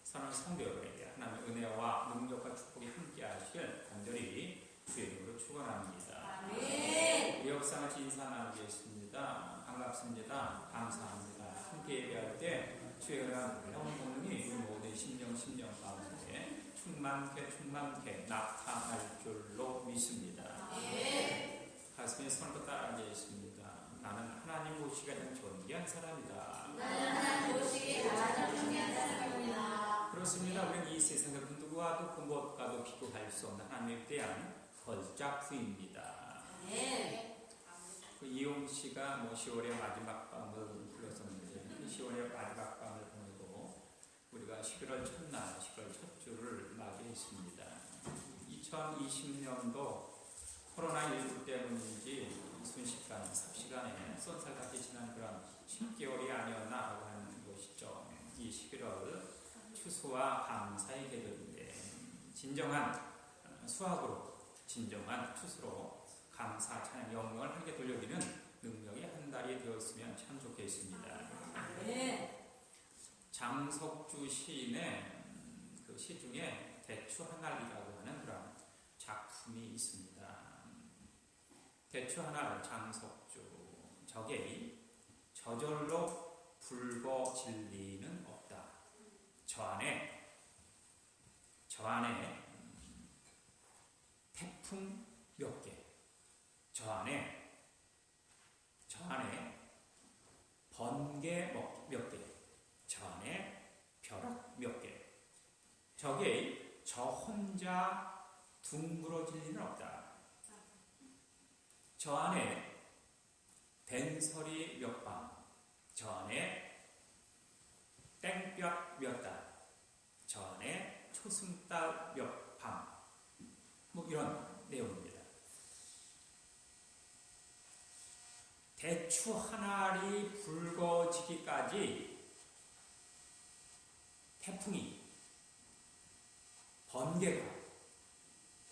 사랑하는 성도여러분에게 하나님의 은혜와 능력과 축복이 함께하시길 간절히 주의 이름으로 축원합니다. 아멘. 우리 역사같이 인사 나누겠습니다. 반갑습니다. 감사합니다. 함께 예배할 때 주의 은혜와 놀라운 본능이 우리 모두의 심령 가운데 충만케 나타날 줄로 믿습니다. 아멘. 가슴에 손을 따라하겠습니다. 나는 하나님 보시기에 가장 존귀한 사람이다. 나는 하나님 보시기에 가장 존귀한 사람입니다. 그렇습니다. 우리는 이 세상의 누구와도 그것과도 비교할 수 없는 하나님에 대한 걸작품입니다. 네. 그 이용 씨가 10월의 마지막 밤을 불렀었는데 10월의 마지막 밤을 보내고 우리가 11월 첫날, 11월 첫 주를 맞이했습니다. 2020년도 코로나19 때문인지 순식간, 삽시간에 쏜살같이 지난 그런 10개월이 아니었나라고 하는 것이죠. 이 11월 추수와 감사의 계절인데 진정한 수확으로, 진정한 추수로 감사, 찬양, 영광을 함께 돌려드리는 능력이 한 달이 되었으면 참 좋겠습니다. 네. 장석주 시인의 그 시 중에 대추 하날이라고 하는 그런 작품이 있습니다. 대추 하날 장석주 저게 저절로 붉어 진리는 없다. 저 안에 태풍 몇 개, 저 안에 번개 몇 개, 저 안에 벼락 몇 개. 저게 저 혼자 둥그러질 리는 없다. 저 안에 된설이 몇 방, 저 안에 땡볕 몇 달, 저 안에 초승달 몇 밤, 이런 내용입니다. 대추 하나리 붉어지기까지 태풍이, 번개가,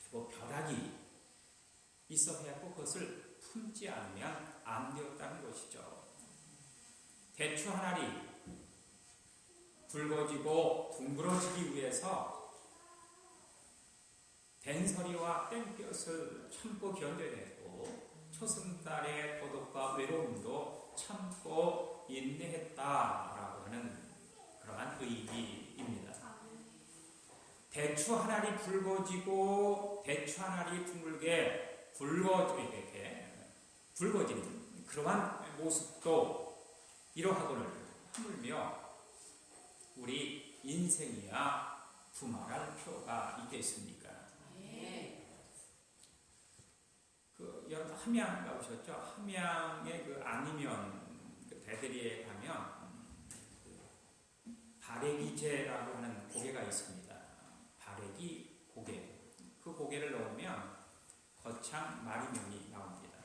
그리고 벼락이 있어야 했고 그것을 품지 않으면 안 되었다는 것이죠. 대추 하나리 붉어지고 둥그러지기 위해서 된서리와 땡볕을 참고 견뎌내고 초승달의 고독과 외로움도 참고 인내했다라고 하는 그러한 의미입니다. 대추 하나리 붉어지고 대추 하나리 둥글게 붉어지는 그러한 모습도 이러하거늘 하물며 우리 인생이야 두말할 필요가 있겠습니까? 네. 여러분 함양 가보셨죠? 함양의 그 아니면 그 대대리에 가면 바래기제라고 하는 고개가 있습니다. 바래기 고개. 그 고개를 넣으면 거창 마리면이 나옵니다.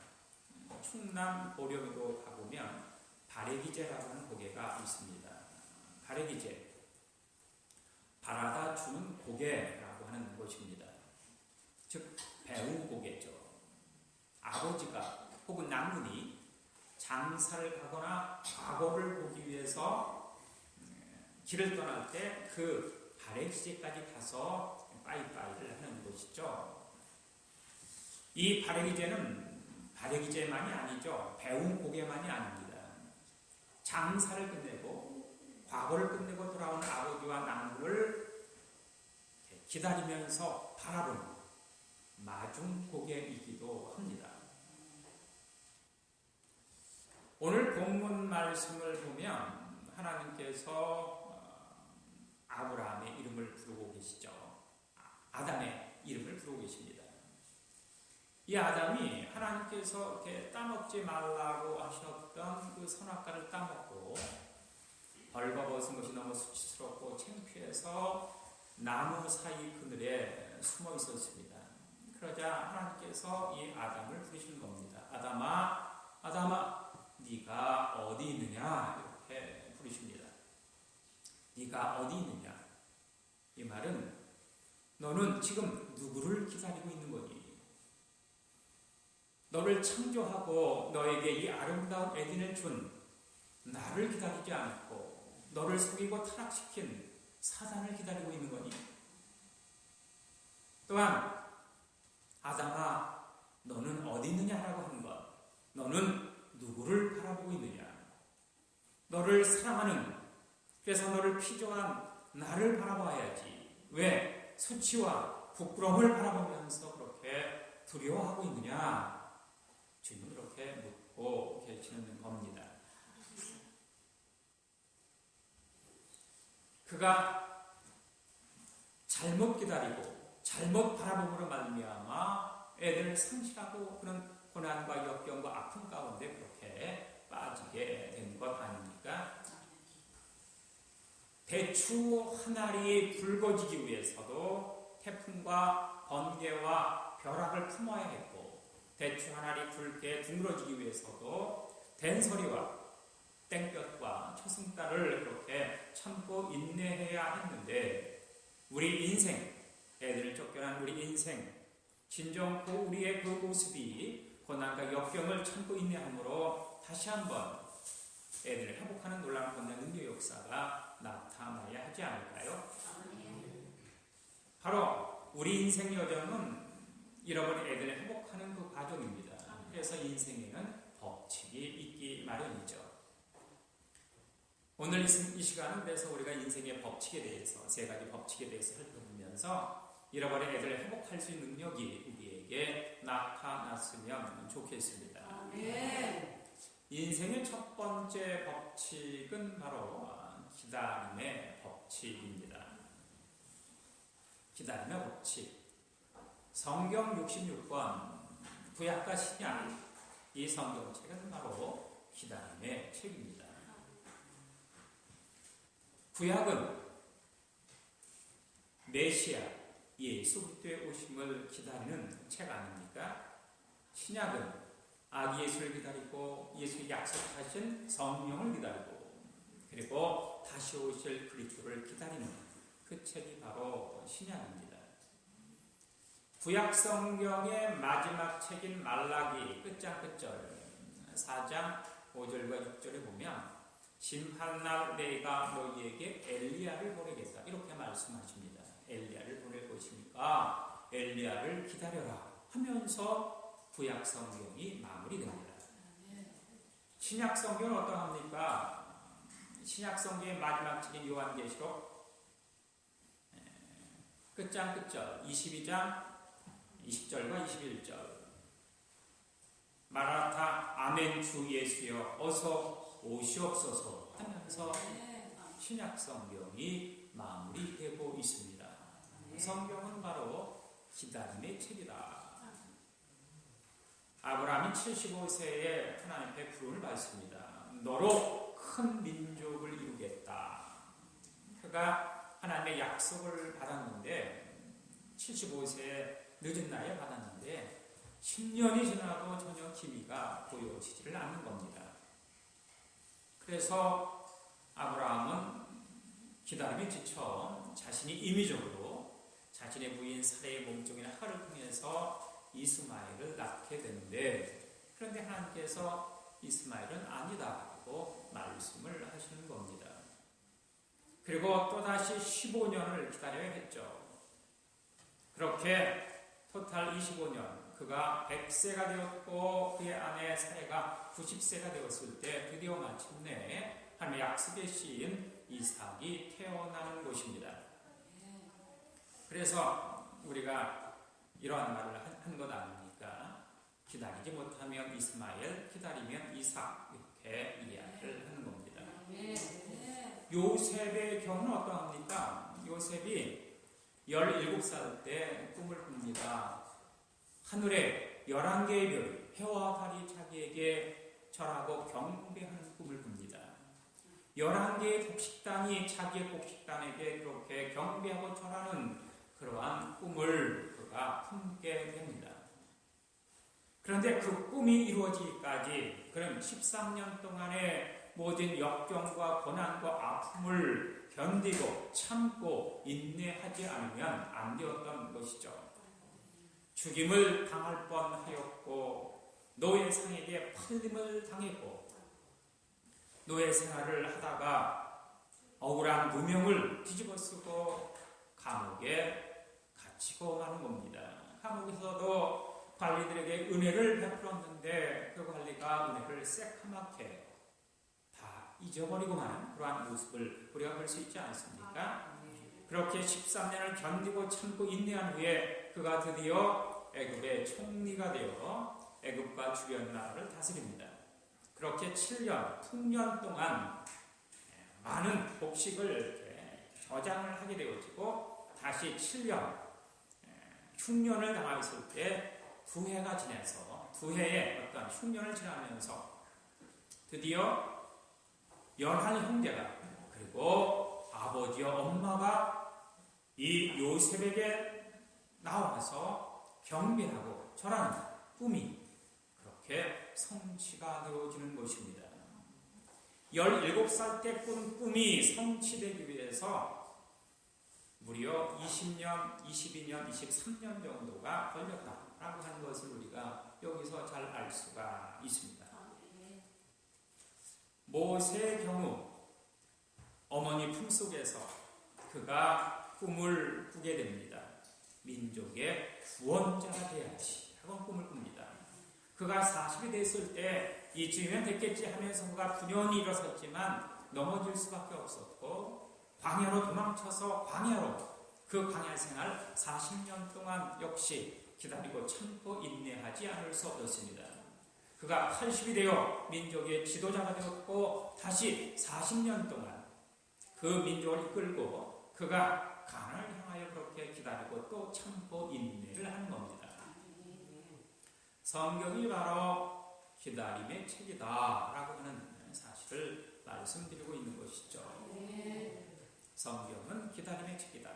충남 보령으로 가보면 바래기제라고 하는 고개가 있습니다. 바래기제. 바라다 주는 고개라고 하는 것입니다. 즉 배운 고개죠. 아버지가 혹은 남군이 장사를 가거나 과거를 보기 위해서 길을 떠날 때 그 바래기제까지 가서 빠이빠이를 하는 것이죠. 이 바래기제는 바래기제만이 아니죠. 배운 고개만이 아닙니다. 장사를 끝내고 과거를 끝내고 돌아오는 아버지와 남군을 기다리면서 바라보는 마중 고개이기도 합니다. 오늘 본문 말씀을 보면 하나님께서 아브라함의 이름을 부르고 계시죠. 아담의 이름을 부르고 계십니다. 이 아담이 하나님께서 이렇게 따먹지 말라고 하셨던 그 선악과를 따먹고 벌거벗은 것이 너무 수치스럽고 창피해서 나무 사이 그늘에 숨어 있었습니다. 그러자 하나님께서 이 아담을 부르시는 겁니다. 아담아, 네가 어디 있느냐? 이렇게 부르십니다. 네가 어디 있느냐? 이 말은 너는 지금 누구를 기다리고 있는 거니? 너를 창조하고 너에게 이 아름다운 에덴을 준 나를 기다리지 않고 너를 속이고 타락시킨 사단을 기다리고 있는 거니? 또한 아담아 너는 어디 있느냐라고 한 것, 너는 누구를 바라보고 있느냐? 너를 사랑하는, 그래서 너를 피조한 나를 바라봐야지. 왜 수치와 부끄러움을 바라보면서 그렇게 두려워하고 있느냐? 주님은 그렇게 묻고 계시는 겁니다. 그가 잘못 기다리고 잘못 바라봄으로 말미암아 애들을 상실하고 그런 고난과 역경과 아픔 가운데 그렇게 빠지게 된 것 아닙니까? 대추 한 알이 붉어지기 위해서도 태풍과 번개와 벼락을 품어야 했고, 대추 한 알이 굵게 둥그러지기 위해서도 된소리와 땡볕과 초승달을 그렇게 참고 인내해야 했는데, 우리 인생, 애들을 쫓겨난 우리 인생, 진정 우리의 그 모습이 고난과 역경을 참고 인내함으로 다시 한번 애들을 회복하는 놀라운 권능 능력 역사가 나타나야 하지 않을까요? 바로 우리 인생 여정은 잃어버린 애들을 회복하는 그 과정입니다. 그래서 인생에는 법칙이 있기 마련이죠. 오늘 이 시간은 그래서 우리가 인생의 법칙에 대해서, 세 가지 법칙에 대해서 살펴보면서 잃어버린 애들을 회복할 수 있는 능력이 우리에게 나타났으면 좋겠습니다. 인생의 첫 번째 법칙은 바로 기다림의 법칙입니다. 기다림의 법칙. 성경 66권 구약과 신약, 이 성경책은 바로 기다림의 책입니다. 구약은 메시아 예수 그리스도의 오심을 기다리는 책 아닙니까? 신약은 아기 예수를 기다리고 예수의 약속하신 성령을 기다리고 그리고 다시 오실 그리스도를 기다리는 그 책이 바로 신약입니다. 구약 성경의 마지막 책인 말라기 끝장끝절 4장 5절과 6절에 보면 심판날 내가 너희에게 엘리야를 보내겠다 이렇게 말씀하십니다. 엘리야를 보낼 것이니까 엘리야를 기다려라 하면서 구약 성경이 마무리됩니다. 신약 성경은 어떠합니까? 신약 성경의 마지막 책인 요한계시록 끝장끝절 22장 20절과 21절 마라나타 아멘 주 예수여 어서 오시옵소서 하면서 신약 성경이 마무리되고 있습니다. 성경은 바로 기다림의 책이다. 아브라함이 75세에 하나님 앞에 부름을 받습니다. 너로 큰 민족을 이루겠다. 그가 하나님의 약속을 받았는데 75세에 늦은 나이에 받았는데 10년이 지나도 전혀 기미가 보여지지를 않는 겁니다. 그래서 아브라함은 기다림에 지쳐 자신이 임의적으로 자신의 부인 사레의 몸종인 하가를 통해서 이스마엘을 낳게 되는데, 그런데 하나님께서 이스마엘은 아니다라고 말씀을 하시는 겁니다. 그리고 또다시 15년을 기다려야 했죠. 그렇게 토탈 25년, 그가 100세가 되었고 그의 아내 사레가 90세가 되었을 때 드디어 마침내 하나님의 약속의 씨인 이삭이 태어나는 것입니다. 그래서 우리가 이러한 말을 한 것 아닙니까? 기다리지 못하면 이스마엘, 기다리면 이삭, 이렇게 이야기를 하는 겁니다. 요셉의 경우는 어떠합니까? 요셉이 17살 때 꿈을 꿉니다. 하늘에 11개의 별, 해와 달이 자기에게 절하고 경배하는 꿈을 꿉니다. 11개의 곡식단이 자기의 곡식단에게 그렇게 경배하고 절하는 그러한 꿈을 그가 품게 됩니다. 그런데 그 꿈이 이루어지기까지 그럼 13년 동안의 모든 역경과 고난과 아픔을 견디고 참고 인내하지 않으면 안 되었던 것이죠. 죽임을 당할 뻔하였고 노예상에게 팔림을 당했고 노예 생활을 하다가 억울한 누명을 뒤집어쓰고 감옥에 갇히고 마는 겁니다. 감옥에서도 관리들에게 은혜를 베풀었는데 그 관리가 은혜를 새카맣게 다 잊어버리고 마는 그러한 모습을 우리가 볼 수 있지 않습니까? 그렇게 13년을 견디고 참고 인내한 후에 그가 드디어 애굽의 총리가 되어 애굽과 주변 나라를 다스립니다. 그렇게 7년, 풍년 동안 많은 곡식을 이렇게 저장을 하게 되어지고 다시 7년, 흉년을 당했을 때 2해가 지나서 2해의 어떤 흉년을 지나면서 드디어 연한 형제가 그리고 아버지와 엄마가 이 요셉에게 나와서 경배하고 절하는 꿈이 그렇게 성취가 되어지는 것입니다. 17살 때 꾼 꿈이 성취되기 위해서 무려 20년, 22년, 23년 정도가 걸렸다라고 하는 것을 우리가 여기서 잘 알 수가 있습니다. 모세의 경우 어머니 품속에서 그가 꿈을 꾸게 됩니다. 민족의 구원자가 되어야지 하고 꿈을 꿉니다. 그가 40이 됐을 때 이쯤이면 됐겠지 하면서 그가 분연히 일어섰지만 넘어질 수밖에 없었고 광야로 도망쳐서 그 광야 생활 40년 동안 역시 기다리고 참고 인내하지 않을 수 없었습니다. 그가 80이 되어 민족의 지도자가 되었고 다시 40년 동안 그 민족을 이끌고 그가 가나안을 향하여 그렇게 기다리고 또 참고 인내를 하는 겁니다. 성경이 바로 기다림의 책이다라고 하는 사실을 말씀드리고 있는 것이죠. 성경은 기다림의 책이다.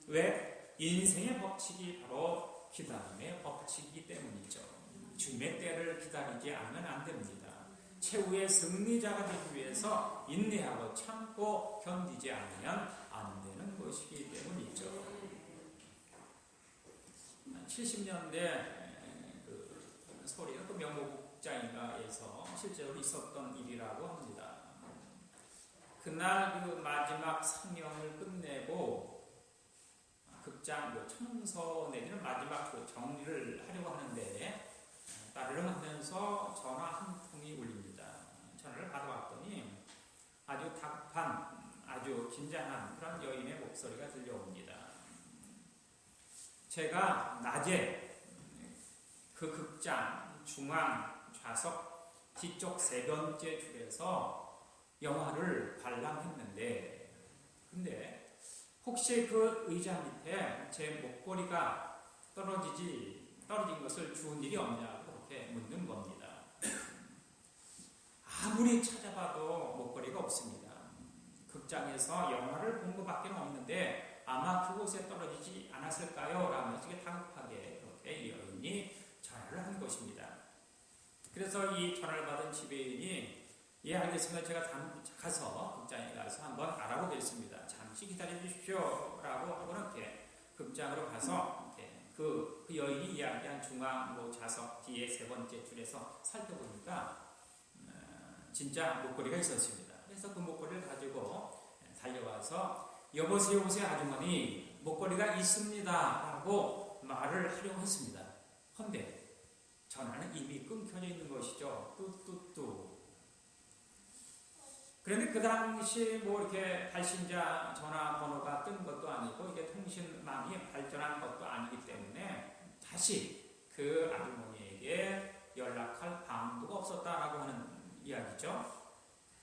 왜? 인생의 법칙이 바로 기다림의 법칙이기 때문이죠. 주님의 때를 기다리지 않으면 안 됩니다. 최후의 승리자가 되기 위해서 인내하고 참고 견디지 않으면 안 되는 것이기 때문이죠. 70년대 소리가 그 명목국장인가에서 실제로 있었던 일이라고 합니다. 그날 그 마지막 상영을 끝내고 극장 청소 내지는 마지막 그 정리를 하려고 하는데 따르릉 하면서 전화 한 통이 울립니다. 전화를 받아봤더니 아주 다급한 아주 긴장한 그런 여인의 목소리가 들려옵니다. 제가 낮에 그 극장 중앙 좌석 뒤쪽 3번째 줄에서 영화를 관람했는데 근데 혹시 그 의자 밑에 제 목걸이가 떨어진 것을 주운 일이 없냐고 그렇게 묻는 겁니다. 아무리 찾아봐도 목걸이가 없습니다. 극장에서 영화를 본 것밖에 없는데 아마 그곳에 떨어지지 않았을까요? 라면서 다급하게 그렇게 여인이 전화를 한 것입니다. 그래서 이 전화를 받은 지배인이 예 알겠습니다. 제가 가서 극장에 가서 한번 알아보겠습니다. 잠시 기다려 주십시오. 라고 하고 이렇게 극장으로 가서 그 여인이 이야기한 중앙 좌석 뒤에 3번째 줄에서 살펴보니까 진짜 목걸이가 있었습니다. 그래서 그 목걸이를 가지고 달려와서 여보세요 아주머니 목걸이가 있습니다 라고 말을 하려고 했습니다. 그런데 전화는 이미 끊겨져 있는 것이죠. 뚜뚜뚜. 그런데 그 당시 이렇게 발신자 전화번호가 뜬 것도 아니고 이게 통신망이 발전한 것도 아니기 때문에 다시 그 아주머니에게 연락할 방도가 없었다라고 하는 이야기죠.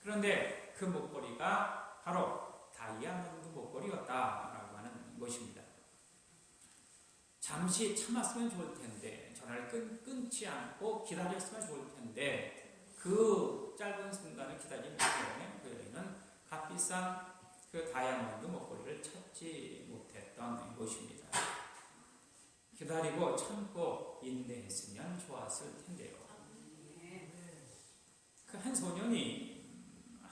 그런데 그 목걸이가 바로 다이아몬드 목걸이였다라고 하는 것입니다. 잠시 참았으면 좋을 텐데 전화를 끊지 않고 기다렸으면 좋을 텐데 그 짧은 순간을 기다리기 때문에 그 여인은 값비싼 그 다이아몬드 목걸이를 찾지 못했던 것입니다. 기다리고 참고 인내했으면 좋았을 텐데요. 그 한 소년이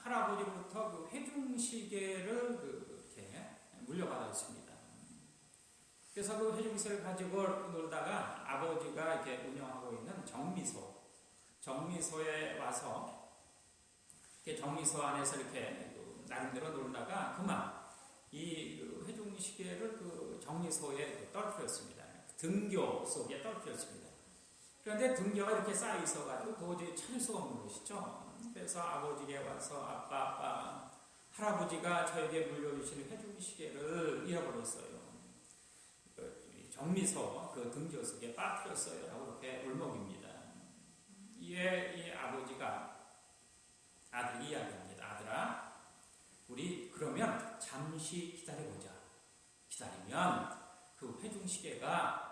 할아버지로부터 그 회중시계를 이렇게 물려받았습니다. 그래서 그 회중시계를 가지고 놀다가 아버지가 이렇게 운영하고 있는 정미소에 와서 정미소 안에서 이렇게 나름대로 놀다가 그만 이 회중시계를 그 정리소에 떨어뜨렸습니다. 등교 속에 떨어뜨렸습니다. 그런데 등교가 이렇게 쌓여 있어가지고 도저히 찾을 수가 없는 것이죠. 그래서 아버지에게 와서 아빠 할아버지가 저에게 물려주신 회중시계를 잃어버렸어요. 정미소 그 등교 속에 빠뜨렸어요. 라고 이렇게 울먹입니다. 이에 이 아버지가 아들이 이야기합니다. 아들아, 우리 그러면 잠시 기다려보자. 기다리면 그 회중시계가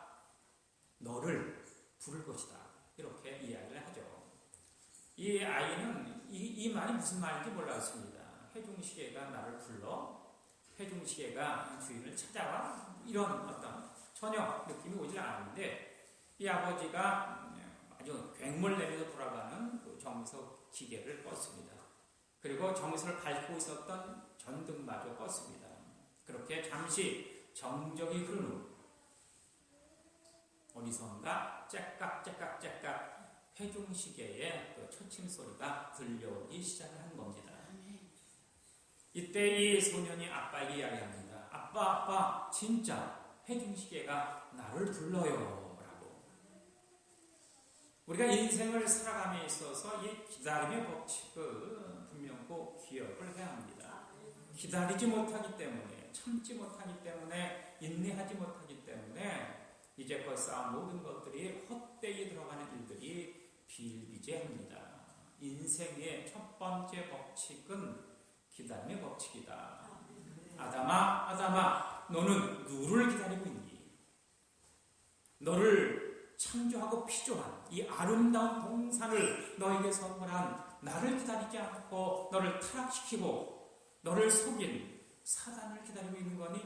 너를 부를 것이다. 이렇게 이야기를 하죠. 이 아이는 이 말이 무슨 말인지 몰랐습니다. 회중시계가 나를 불러? 회중시계가 주인을 찾아와? 이런 어떤 전혀 느낌이 오지 않았는데 이 아버지가 아주 굉물 내면서 돌아가는 그 정미소 기계를 껐습니다. 그리고 정미소를 밟고 있었던 전등마저 껐습니다. 그렇게 잠시 정적이 흐른 후 어디선가 째깍째깍째깍 회중시계의 그 초침 소리가 들려오기 시작을 한 겁니다. 이때 이 소년이 아빠에게 이야기합니다. 아빠, 진짜 회중시계가 나를 불러요. 라고. 우리가 인생을 살아감에 있어서 이 기다림의 법칙을 분명 꼭 기억을 해야 합니다. 기다리지 못하기 때문에, 참지 못하기 때문에, 인내하지 못하기 때문에 이제껏 쌓은 모든 것들이 헛되이 들어가는 일들이 비일비재합니다. 인생의 첫 번째 법칙은 기다림의 법칙이다. 아담아, 너는 누구를 기다리고 있니? 너를 창조하고 피조한 이 아름다운 동산을 너에게 선물한 나를 기다리지 않고 너를 타락시키고 너를 속인 사단을 기다리고 있는 거니?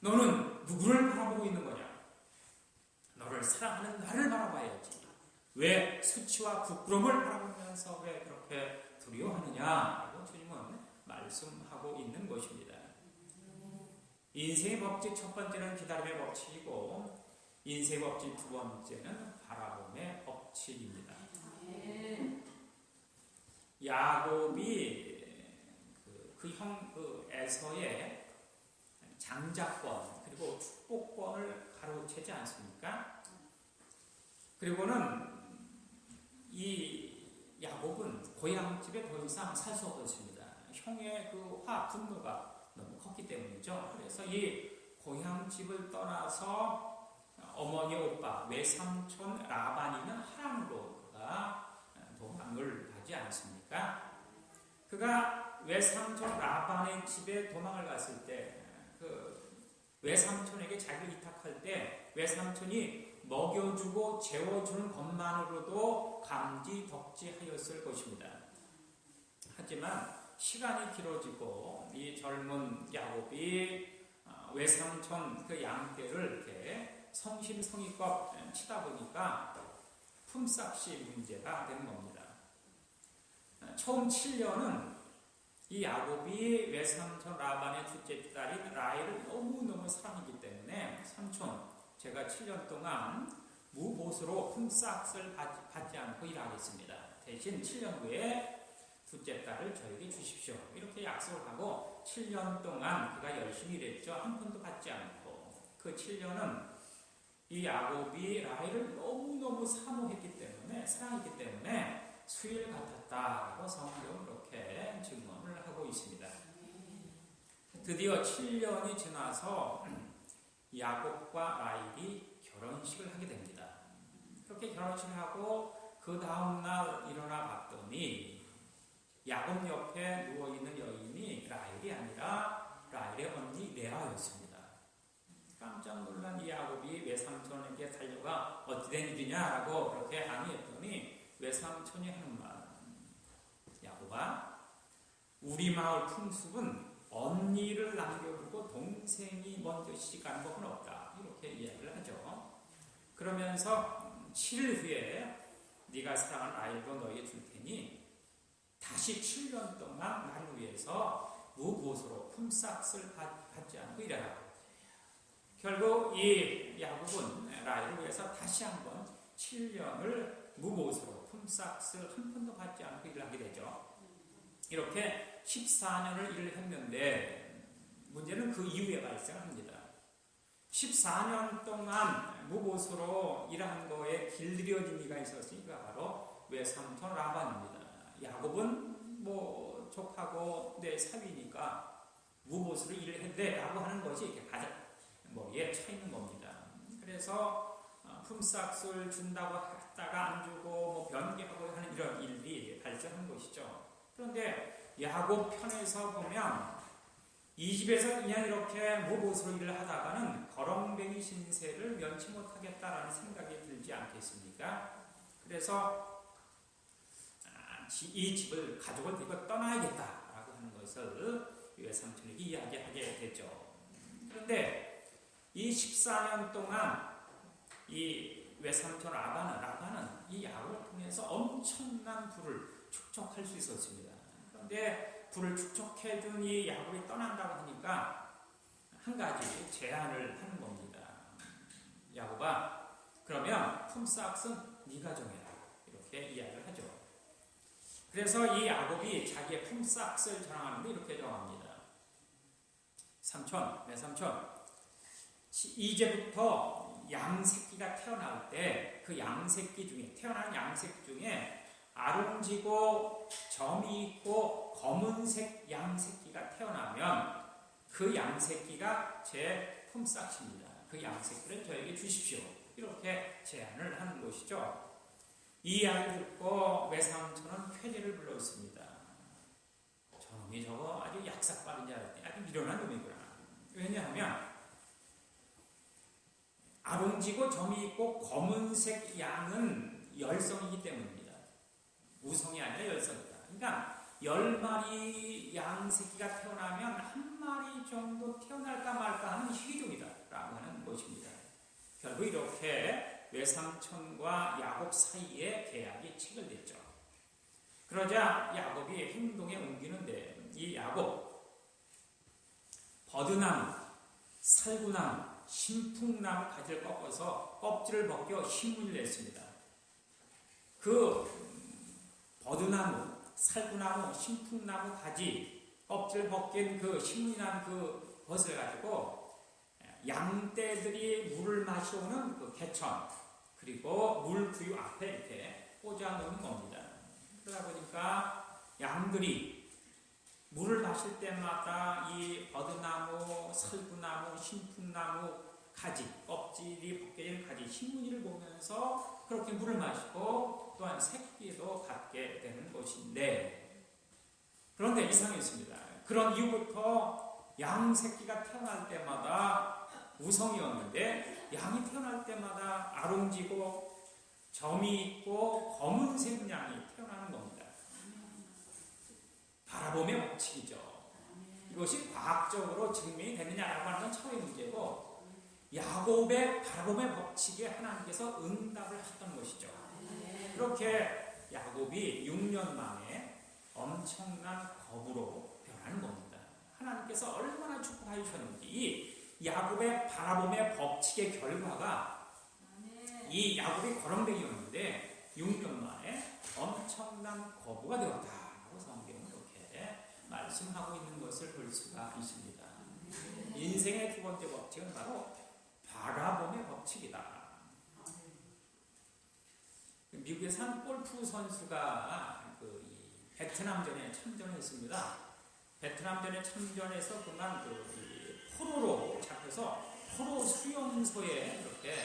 너는 누구를 바라보고 있는 거냐? 너를 사랑하는 나를 바라봐야지. 왜 수치와 부끄러움을 바라보면서 왜 그렇게 두려워하느냐라고 주님은 말씀하고 있는 것입니다. 인생의 법칙 첫 번째는 기다림의 법칙이고 인생의 법칙 두 번째는 바라봄의 법칙입니다. 야곱이 그 에서의 장자권 그리고 축복권을 가로채지 않습니까? 그리고는 이 야곱은 고향집에 더 이상 살 수 없었습니다. 형의 그 분노가 너무 컸기 때문이죠. 그래서 이 고향집을 떠나서 어머니 오빠 외삼촌 라반이는 하란으로 그가 도망을 가지 않습니까? 그가 외삼촌 라반의 집에 도망을 갔을 때 그 외삼촌에게 자기를 위탁할 때 외삼촌이 먹여주고 재워주는 것만으로도 감지덕지하였을 것입니다. 하지만 시간이 길어지고 이 젊은 야곱이 외삼촌 그 양떼를 이렇게 성심성의껏 치다 보니까 품삯이 문제가 되는 겁니다. 처음 7년은 이 야곱이 외삼촌 라반의 둘째 딸인 라헬을 너무너무 사랑했기 때문에 삼촌, 제가 7년 동안 무보수로 품삯을 받지 않고 일하겠습니다. 대신 7년 후에 둘째 딸을 저에게 주십시오. 이렇게 약속을 하고 7년 동안 그가 열심히 일했죠. 한 푼도 받지 않고. 그 7년은 이 야곱이 라헬을 너무너무 사랑했기 때문에 수일 같았다라고 성경은 그렇게 증언을 하고 있습니다. 드디어 7년이 지나서 야곱과 라헬이 결혼식을 하게 됩니다. 그렇게 결혼식을 하고 그 다음날 일어나 봤더니 야곱 옆에 누워있는 여인이 라헬이 아니라 라헬의 언니 레아였습니다. 깜짝 놀란 이 야곱이 외삼촌에게 달려가 어찌 된 일이냐라고 그렇게 항의했더니 외삼촌이 하는 말, 야곱아, 우리 마을 풍습은 언니를 남겨두고 동생이 먼저 시집가는 법은 없다. 이렇게 이야기를 하죠. 그러면서 7일 후에 네가 사랑하는 라헬도 너에게 줄 테니 다시 7년 동안 나를 위해서 무보수로 품삯을 받지 않고 일해라. 결국 이 야곱은 라헬을 위해서 다시 한번 7년을 무보수로 품삯을 한 푼도 받지 않고 일을 하게 되죠. 이렇게 14년을 일을 했는데 문제는 그 이후에 발생합니다. 14년 동안 무보수로 일한 거에 길들여진 이가 있었으니까 바로 외삼촌 라반입니다. 야곱은 뭐 족하고 내 사위니까 무보수로 일을 했대 라고 하는 것이 이렇게 가장 머리에 쳐 있는 겁니다. 그래서 품삯을 준다고 했다가 안 주고 뭐 변개하고 하는 이런 일이 발생한 것이죠. 그런데 야곱 편에서 보면 이 집에서 그냥 이렇게 무보수로 일을 하다가는 거렁뱅이 신세를 면치 못하겠다라는 생각이 들지 않겠습니까? 그래서 이 집을 가족을 데리고 떠나야겠다라고 하는 것을 외삼촌에게 이야기하게 되죠. 그런데 이 14년 동안 이 외삼촌 라반은 이 야곱을 통해서 엄청난 부를 축적할 수 있었습니다. 그런데 부를 축적해준 이 야곱이 떠난다고 하니까 한 가지 제안을 하는 겁니다. 야곱아, 그러면 품삯은 네가 정해라. 이렇게 이야기를 하죠. 그래서 이 야곱이 자기의 품삯을 정하는데 이렇게 정합니다. 삼촌, 내 삼촌, 이제부터 양새끼가 태어날 때 그 양새끼 중에 태어난 양새끼 중에 아름지고 점이 있고 검은색 양새끼가 태어나면 그 양새끼가 제 품삯입니다. 그 양새끼를 저에게 주십시오. 이렇게 제안을 하는 것이죠. 이 이야기를 듣고 외삼촌은 쾌재를 불렀습니다. 저놈이 저거 아주 약삭빠른 줄 알았더니 아주 미련한 놈이구나. 왜냐하면 아롱지고 점이 있고 검은색 양은 열성이기 때문입니다. 우성이 아니라 열성이다. 그러니까 10마리 양새끼가 태어나면 한 마리 정도 태어날까 말까 하는 희귀종이다 라고 하는 것입니다. 결국 이렇게 외삼촌과 야곱 사이에 계약이 체결됐죠. 그러자 야곱이 행동에 옮기는데 이 야곱 버드나무, 살구나무, 신풍나무 가지를 꺾어서 껍질을 벗겨 신문을 냈습니다. 그 버드나무, 살구나무, 신풍나무 가지 껍질 벗긴 그 신문이 난 그 벗을 가지고 양떼들이 물을 마시오는 그 개천 그리고 물구유 앞에 이렇게 꽂아 놓는 겁니다. 그러다 보니까 양들이 물을 마실 때마다 이 버드나무, 살구나무, 신풍나무 가지, 껍질이 벗겨진 가지, 신문이를 보면서 그렇게 물을 마시고 또한 새끼도 갖게 되는 것인데, 그런데 이상했습니다. 그런 이후부터 양 새끼가 태어날 때마다 우성이었는데 양이 태어날 때마다 아롱지고 점이 있고 검은색 양이 태어나는 겁니다. 바라봄의 법칙이죠. 이것이 과학적으로 증명이 되느냐라고 하는 건 차후의 문제고 야곱의 바라봄의 법칙에 하나님께서 응답을 하셨던 것이죠. 그렇게 야곱이 6년 만에 엄청난 거부로 변하는 겁니다. 하나님께서 얼마나 축복해 주셨는지 이 야곱의 바라봄의 법칙의 결과가 이 야곱이 거렁뱅이였는데 6년 만에 엄청난 거부가 되었다고 성경은 이렇게 말씀하고 있는 것을 볼 수가 있습니다. 인생의 두 번째 법칙은 바로 바라봄의 법칙이다. 미국에서 한 골프 선수가 베트남전에 참전했습니다. 베트남전에 참전해서 그만 포로로 잡혀서 포로 수용소에 이렇게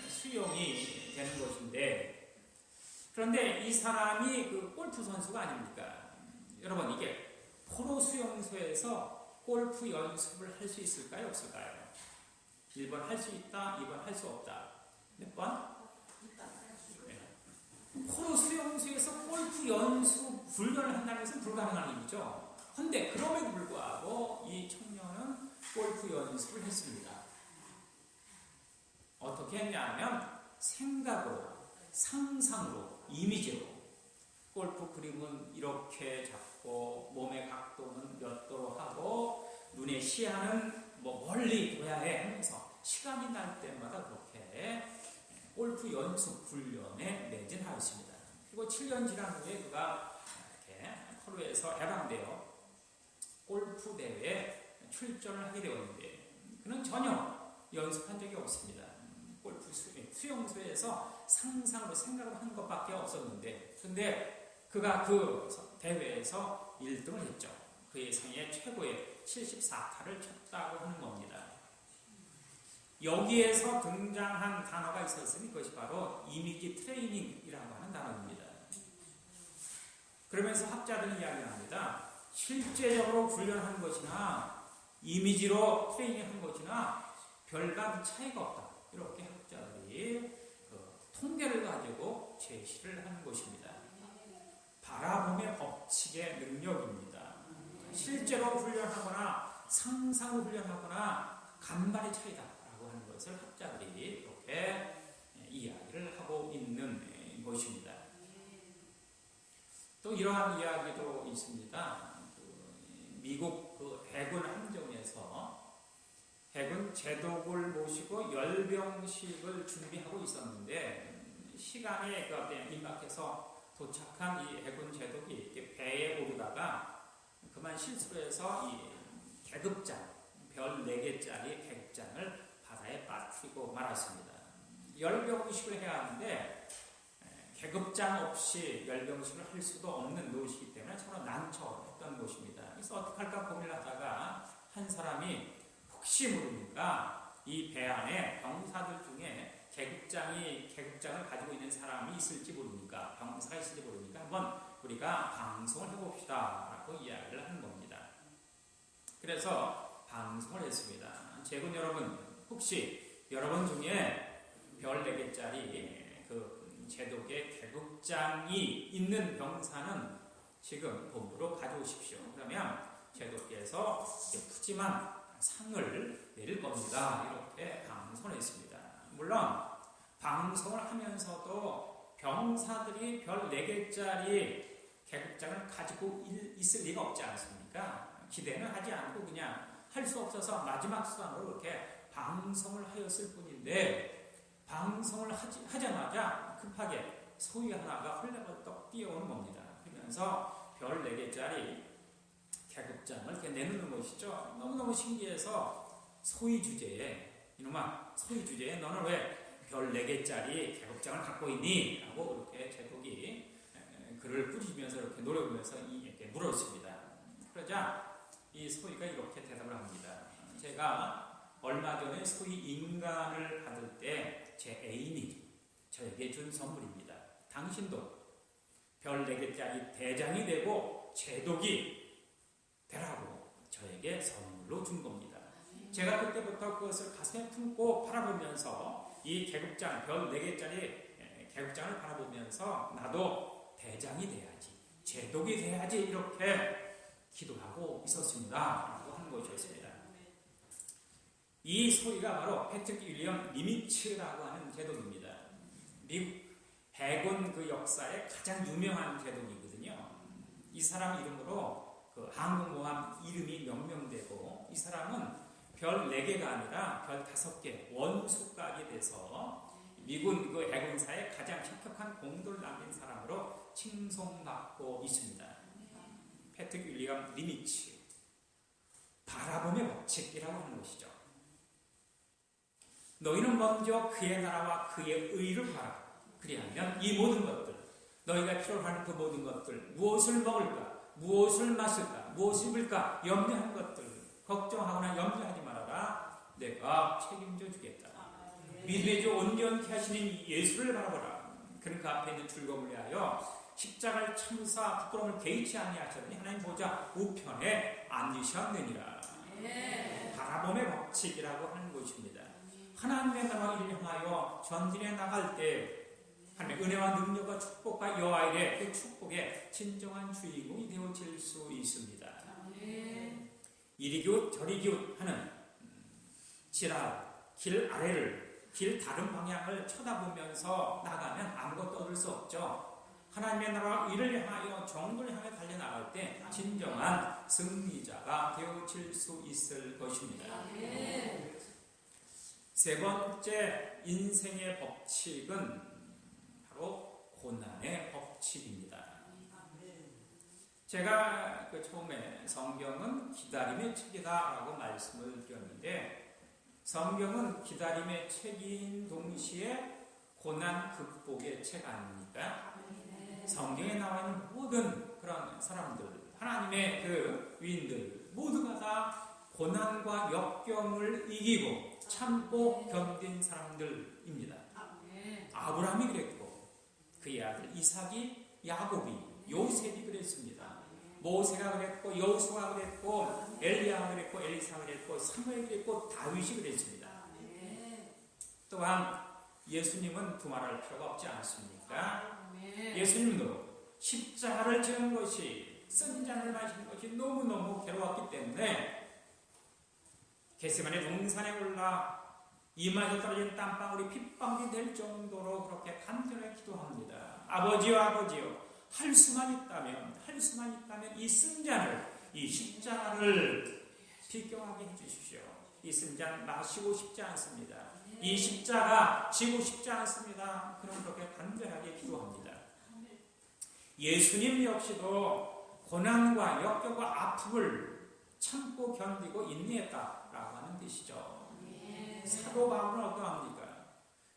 수용이 되는 것인데, 그런데 이 사람이 골프 선수가 아닙니까? 여러분, 이게 포로 수용소에서 골프 연습을 할 수 있을까요? 없을까요? 1번 할 수 있다, 2번 할 수 없다. 몇 번? 포로 수용소에서 골프 연습 훈련을 한다는 것은 불가능한 일이죠. 그런데 그럼에도 불구하고 이 청년은 골프 연습을 했습니다. 어떻게 했냐면 생각으로, 상상으로, 이미지로 골프 그림은 이렇게 잡고 몸의 각도는 몇 도로 하고 눈의 시야는 멀리 둬야 해 하면서 시간이 날 때마다 그렇게 골프 연습 훈련에 매진하였습니다. 그리고 7년 지난 후에 그가 이렇게 프로에서 해방되어 골프 대회에 출전을 하게 되었는데 그는 전혀 연습한 적이 없습니다. 골프 수용소에서 상상으로 생각을 한 것밖에 없었는데 근데 그가 그 대회에서 1등을 했죠. 그의 생애 최고의 74타를 쳤다고 하는 겁니다. 여기에서 등장한 단어가 있었으니 그것이 바로 이미지 트레이닝이라고 하는 단어입니다. 그러면서 학자들은 이야기합니다. 실제적으로 훈련한 것이나 이미지로 트레이닝한 것이나 별반 차이가 없다. 이렇게 학자들이 통계를 가지고 제시를 하는 것입니다. 바라봄의 법칙의 능력입니다. 실제로 훈련하거나 상상으로 훈련하거나 간발의 차이다라고 하는 것을 학자들이 이렇게 이야기를 하고 있는 것입니다. 또 이러한 이야기도 있습니다. 미국 해군 함정에서 해군 제독을 모시고 열병식을 준비하고 있었는데 시간에 임박해서 도착한 이 해군 제독이 배에 오르다가 그만 실수로 해서 이 계급장, 별 4개짜리 계급장을 바다에 빠뜨리고 말았습니다. 열병식을 해야 하는데 계급장 없이 열병식을 할 수도 없는 노릇이기 때문에 서로 난처했던 것입니다. 그래서 어떻게 할까 고민하다가 한 사람이 혹시 모르니까 이 배 안에 병사들 중에 계급장을 가지고 있는 사람이 있을지 모르니까 병사가 있을지 모르니까 한번 우리가 방송을 해봅시다 라고 이야기를 하는 겁니다. 그래서 방송을 했습니다. 제군 여러분, 혹시 여러분 중에 별 4개짜리 제독의 계급장이 있는 병사는 지금 본부로 가져오십시오. 그러면 제독께서 푸짐한 상을 내릴 겁니다. 이렇게 방송을 했습니다. 물론 방송을 하면서도 병사들이 별 4개짜리 계급장을 가지고 있을 리가 없지 않습니까? 기대는 하지 않고 그냥 할 수 없어서 마지막 수단으로 이렇게 방송을 하였을 뿐인데 방송을 하자마자 급하게 소위 하나가 헐레벌떡 뛰어오는 겁니다. 그러면서 별 4개짜리 계급장을 이렇게 내놓는 것이죠. 너무너무 신기해서 소위 주제에 이놈아 소위 주제에 너는 왜 별 4개짜리 계급장을 갖고 있니? 라고 이렇게 제독이 글을 뿌리면서 이렇게 노려보면서 이렇게 물었습니다. 그러자 이 소위가 이렇게 대답을 합니다. 제가 얼마 전에 소위 인간을 받을 때 제 애인이 저에게 준 선물입니다. 당신도 별 4개짜리 대장이 되고 제독이 되라고 저에게 선물로 준 겁니다. 제가 그때부터 그것을 가슴에 품고 바라보면서 이 계급장, 별 4개짜리 계급장을 바라보면서 나도 대장이 돼야지, 제독이 돼야지 이렇게 기도하고 있었습니다. 라고 하는 것이었습니다. 이 소리가 바로 패트릭 윌리엄 니미츠라고 하는 제독입니다. 미국 해군 그 역사의 가장 유명한 제독이거든요. 이 사람 이름으로 그 항공모함 이름이 명명되고 이 사람은 별 4개가 아니라 별 5개 원수까지 돼서 미군 그 해군사의 가장 혁혁한 공도를 남긴 사람으로 칭송받고 있습니다. 패트릭 윌리엄 니미츠. 바라봄의 법칙이라고 하는 것이죠. 너희는 먼저 그의 나라와 그의 의를 봐라. 그리하면 이 모든 것들, 너희가 필요로 하는 그 모든 것들, 무엇을 먹을까, 무엇을 마실까, 무엇을 입을까, 염려하는 것들, 걱정하거나 염려하지 말아라. 내가 책임져 주겠다. 믿음의 주 온전케 하시는 예수를 바라보라. 그는 그 앞에 있는 즐거움을 위하여 십자가를 참사 부끄러움을 개의치 아니하셨더니 하나님 보좌 우편에 앉으셨느니라. 바라봄의 법칙이라고 하는 것입니다. 하나님의 나라 일을 향하여 전진해 나갈 때 하나님의 은혜와 능력과 축복과 여호와의 그 축복의 진정한 주인공이 되어질 수 있습니다. 이리 기웃 저리 기웃 하는 길 아래를, 길 다른 방향을 쳐다보면서 나가면 아무것도 얻을 수 없죠. 하나님의 나라와 이를 향하여 정도를 향해 달려나갈 때 진정한 승리자가 되어질 수 있을 것입니다. 세 번째 인생의 법칙은 바로 고난의 법칙입니다. 제가 처음에 성경은 기다림의 책이다라고 말씀을 드렸는데, 성경은 기다림의 책인 동시에 고난 극복의 책 아닙니까? 성경에 나와 있는 모든 그런 사람들, 하나님의 그 위인들 모두가 다 고난과 역경을 이기고 참고 견딘 사람들입니다. 아브라함이 그랬고, 그의 아들 이삭이, 야곱이, 요셉이 그랬습니다. 모세가 그랬고, 여호수아가 그랬고, 엘리야가 그랬고, 엘리사가 그랬고, 사무엘이 그랬고, 다윗이 그랬습니다. 또한 예수님은 두말할 필요가 없지 않습니까? 예수님도 십자가를 지는 것이, 쓴 잔을 마시는 것이 너무너무 괴로웠기 때문에 겟세마네 동산에 올라 이마에서 떨어진 땀방울이 핏방울이 될 정도로 그렇게 간절하게 기도합니다. 아버지요, 아버지요, 할 수만 있다면 이 쓴 잔을, 이 십자가를 비껴하게 해주십시오. 이 쓴 잔 마시고 싶지 않습니다. 이 십자가 지고 싶지 않습니다. 그럼 그렇게 간절하게 기도합니다. 예수님 역시도 고난과 역경과 아픔을 참고 견디고 인내했다라고 하는 뜻이죠. 사도 바울은 어떠합니까?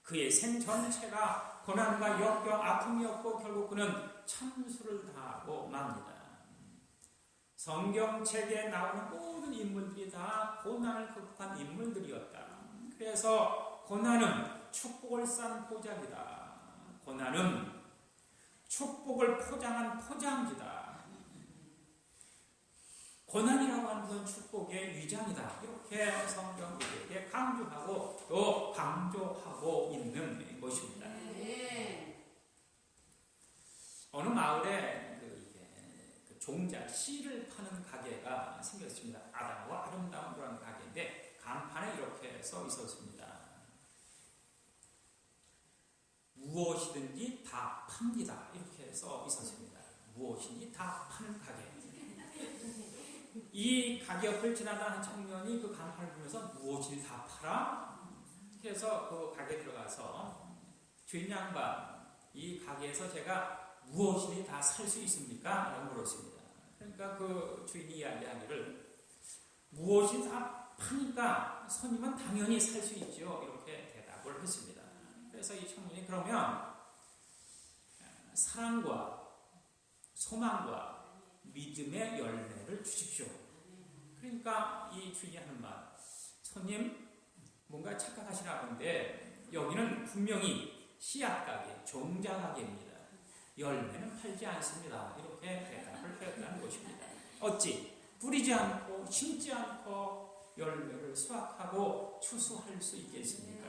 그의 생 전체가 고난과 역경, 아픔이었고 결국 그는 참수를 다하고 맙니다. 성경책에 나오는 모든 인물들이 다 고난을 극복한 인물들이었다. 그래서 고난은 축복을 싼 포장이다. 고난은 축복을 포장한 포장지다. 고난이라고 하는 것은 축복의 위장이다. 이렇게 성경에게 강조하고 또 강조하고 있는 것입니다. 어느 마을에 그 종자, 씨를 파는 가게가 생겼습니다. 아담과 아름다운 그런 가게인데 간판에 이렇게 써 있었습니다. 무엇이든지 다 팝니다. 이렇게 써 있었습니다. 무엇이든지 다 파는 가게. 이 가게 옆을 지나가는 한 청년이 그 간판을 보면서 무엇이든지 다 팔아? 그래서 그 가게에 들어가서 주인 양반, 이 가게에서 제가 무엇이든지 다 살 수 있습니까? 라고 물었습니다. 그러니까 그 주인이 이야기하기를 무엇이든지 다 파니까 손님은 당연히 살 수 있죠. 이렇게 대답을 했습니다. 그래서 이 청년이 그러면 사랑과 소망과 믿음의 열매를 주십시오. 그러니까 이 주인이 하는 말, 손님 뭔가 착각하시나 본데 여기는 분명히 씨앗 가게, 종자 가게입니다. 열매는 팔지 않습니다. 이렇게 대답을 했다는 것입니다. 어찌 뿌리지 않고 심지 않고 열매를 수확하고 추수할 수 있겠습니까?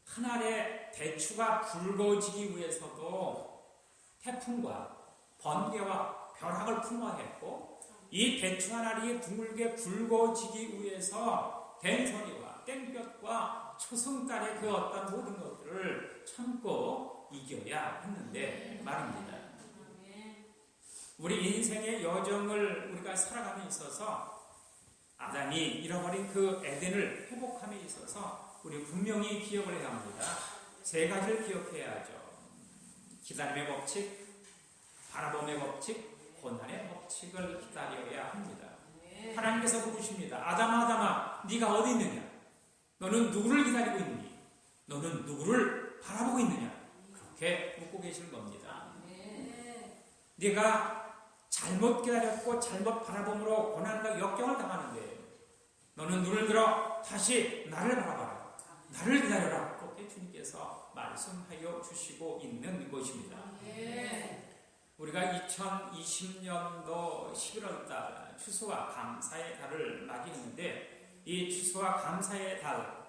한 알의 대추가 굵어지기 위해서도 태풍과 번개와 벼락을 풍화했고, 이 대추 한 알이 둥글게 굵어지기 위해서 된소리와 땡볕과 초승달의 그 어떤 모든 것들을 참고 이겨야 했는데 말입니다. 우리 인생의 여정을 우리가 살아감에 있어서 아담이 잃어버린 그 에덴을 회복함에 있어서 우리 분명히 기억을 해야 합니다. 세 가지를 기억해야죠. 기다림의 법칙, 바라봄의 법칙, 고난의 법칙을 기다려야 합니다. 하나님께서 부르십니다. 아담아, 아담아, 네가 어디 있느냐? 너는 누구를 기다리고 있느니? 너는 누구를 바라보고 있느냐? 그렇게 묻고 계시는 겁니다. 네가 잘못 기다렸고 잘못 바라봄으로 고난과 역경을 당하는데 너는 눈을 들어 다시 나를 바라봐라. 나를 기다려라. 그렇게 주님께서 말씀하여 주시고 있는 것입니다. 우리가 2020년도 11월달 추수와 감사의 달을 맞이했는데 이 추수와 감사의 달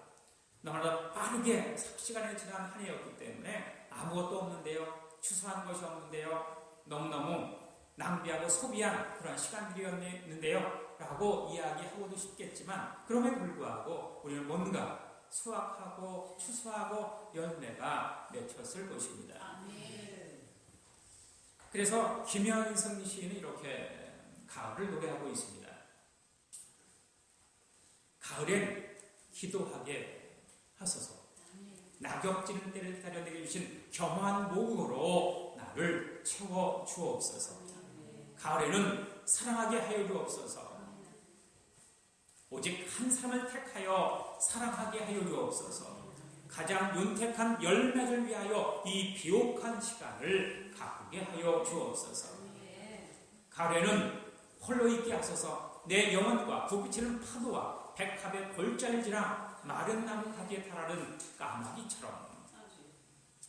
너무나 빠르게 삽시간에 지난 한 해였기 때문에 아무것도 없는데요. 추수한 것이 없는데요. 너무너무 낭비하고 소비한 그런 시간들이었는데요. 라고 이야기하고도 싶겠지만 그럼에도 불구하고 우리는 뭔가 수확하고 추수하고 열매가 맺혔을 것입니다. 그래서 김현승 시인은 이렇게 가을을 노래하고 있습니다. 가을엔 기도하게 하소서. 낙엽 지는 때를 기다려 내게 주신 겸한 목으로 나를 나를 채워 주옵소서. 가을에는 사랑하게 하여 주옵소서. 오직 한 사람을 택하여 사랑하게 하여 주옵소서. 가장 윤택한 열매를 위하여 이 비옥한 시간을 가꾸게 하여 주옵소서. 가을에는 홀로 있게 하소서. 내 영혼과 부비치는 파도와 백합의 골짜기지랑 마른 나무 가지에 달하는 까마귀처럼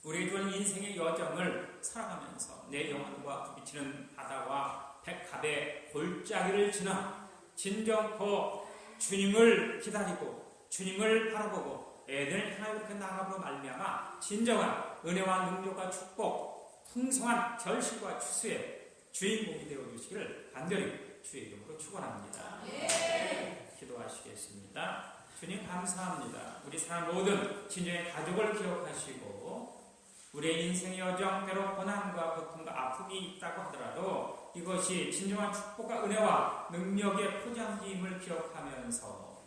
우리 준 인생의 여정을 살아가면서 내 영혼과 부비치는 바다와 백합의 골짜기를 지나 진정코 주님을 기다리고 주님을 바라보고 애들 향하여 그렇게 나아감으로 말미암아 진정한 은혜와 능력과 축복, 풍성한 결실과 추수의 주인공이 되어주시기를 간절히 주의 이름으로 축원합니다. 기도하시겠습니다. 주님 감사합니다. 우리 사람 모든 진정의 가족을 기억하시고 우리의 인생의 여정 때로 고난과 고통과 아픔이 있다고 하더라도 이것이 진정한 축복과 은혜와 능력의 포장지임을 기억하면서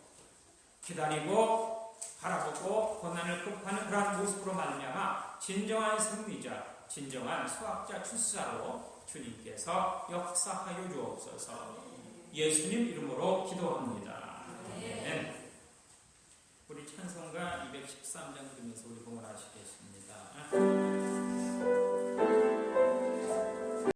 기다리고 바라보고 고난을 극복하는 그러한 모습으로 말미암아 진정한 승리자, 진정한 수학자, 출사로 주님께서 역사하여 주옵소서. 예수님 이름으로 기도합니다. 아멘. 우리 찬송가 213장 들으면서 우리 봉헌하시겠습니다.